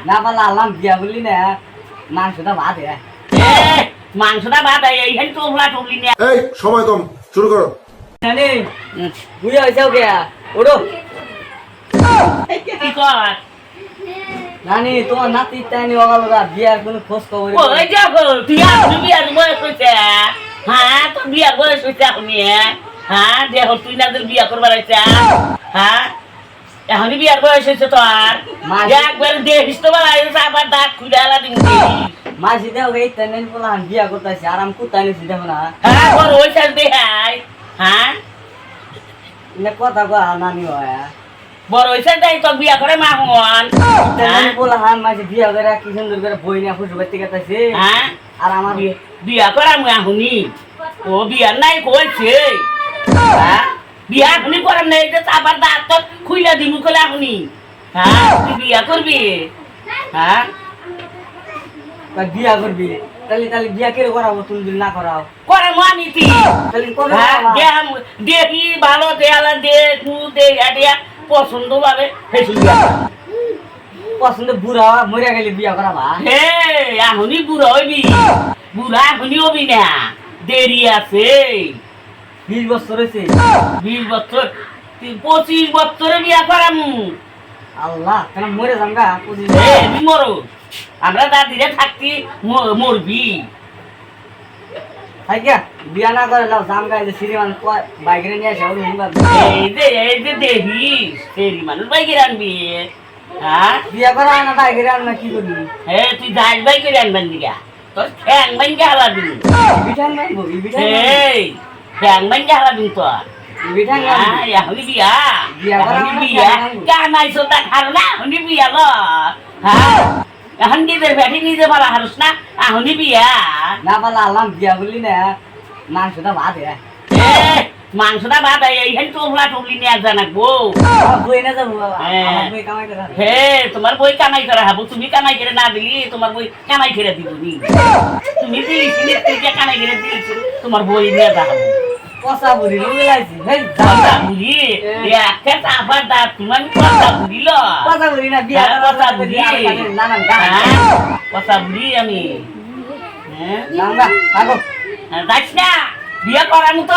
না পারলে আল্লাহ বিয়া বললি না মাংসটা ভাত মাংসটা ভাত এইখানে টোপলা টোপলি নিয়ে এই সময় কম শুরু করো জানি বুঝা হয়েছে ওকে ওড়ো কি কর নানি তোমার নাতি তাইনি ওরা বিয়ার কোনো খোঁজ খবর ওই যাবো তুই আপনি বিয়ার বয়স হয়েছে হ্যাঁ তোর বিয়ার বয়স হয়েছে আপনি হ্যাঁ দেখো তুই না তোর বিয়া করবার আছে হ্যাঁ এখনই বিয়ার বয়স হয়েছে তো আর একবার দেখিস তো বলা আবার দাঁত খুলে আলা দিন মাসি দেও এই তাইনি বলা বিয়া করতেছি আরাম কুতাইনি দেখো না হ্যাঁ বড় ওই সাইড দেখাই হ্যাঁ না কথা কো নানি হয় বড় ওই সাইড দেয় তো বিয়া করে মা হন তাইনি বলা হান মাসি বিয়া করে কি সুন্দর করে বই না খুশি করতে গেছে হ্যাঁ আর আমার বিয়া করা মু এখনই ও বিয়ার নাই কইছে হ্যাঁ বিয়া এখনই করার নাই যে আবার দাঁত তো খুইলা দিমু কলে এখনই হ্যাঁ তুই বিয়া করবি হ্যাঁ বিয়া করবি তাহলে তাহলে বিয়া কে করাবো তুমি যদি না করাও করে আমি তুই তাহলে করে দেখি ভালো দেয়ালা দে তু দে আডিয়া পছন্দ ভাবে ফেসি পছন্দ বুড়া মরিয়া গেলে বিয়া করাবা হে এখনই বুড়া হইবি বুড়া এখনই হবি না দেরি আছে 20 বছর হয়েছে 20 বছর 25 বছরে বিয়া করামু আল্লাহ কেন মরে যাম গা মরো আমরা দাদিরে থাকতি মরবি থাইকা বিয়া না করে লাও যাম গা যে শ্রীমান বাইকের নিয়ে আসে ওই হুঙ্গা এই যে দেখিস সেরি মানুষ বাইকে আনবি হ্যাঁ বিয়া করা না বাইকের আননা কি করবি হে তুই যাই বাইকে আনবেন দিগা তোর ঠ্যাং বাইকে হালাবি বিঠান মারবো বিঠান এই ঠ্যাং বাইকে হালাবি তোর বিঠান এখনই বিয়া বিয়া করা এখনই বিয়া কামাইছো তা খারো না এখনই বিয়া ল হ্যাঁ এখন নিজের ব্যাটি নিজে পালা হারুস না এখনই বিয়া না পারলে আল্লাহ বিয়া বললি না মাংসটা ভাত মাংসটা ভাত এইখানে টোপলা টোপলি নিয়ে জানাকবো বই না যাবো আমার বই কামাই করে হে তোমার বই কামাই করা হবো তুমি কামাই করে না দিলি তোমার বই কামাই করে দিব নি তুমি দিলিস তুই কামাই করে দিলিস তোমার বই নিয়ে যাবো পচা বুড়ি মিলাইছি কথা বুঝি একটা চাপার দাঁত তুমি কথা বুঝিল পচা বুড়ি না বিয়া কথা বুঝি নানান কথা বুঝি আমি নাম গা থাকো যাইস না বিয়ে করার মতো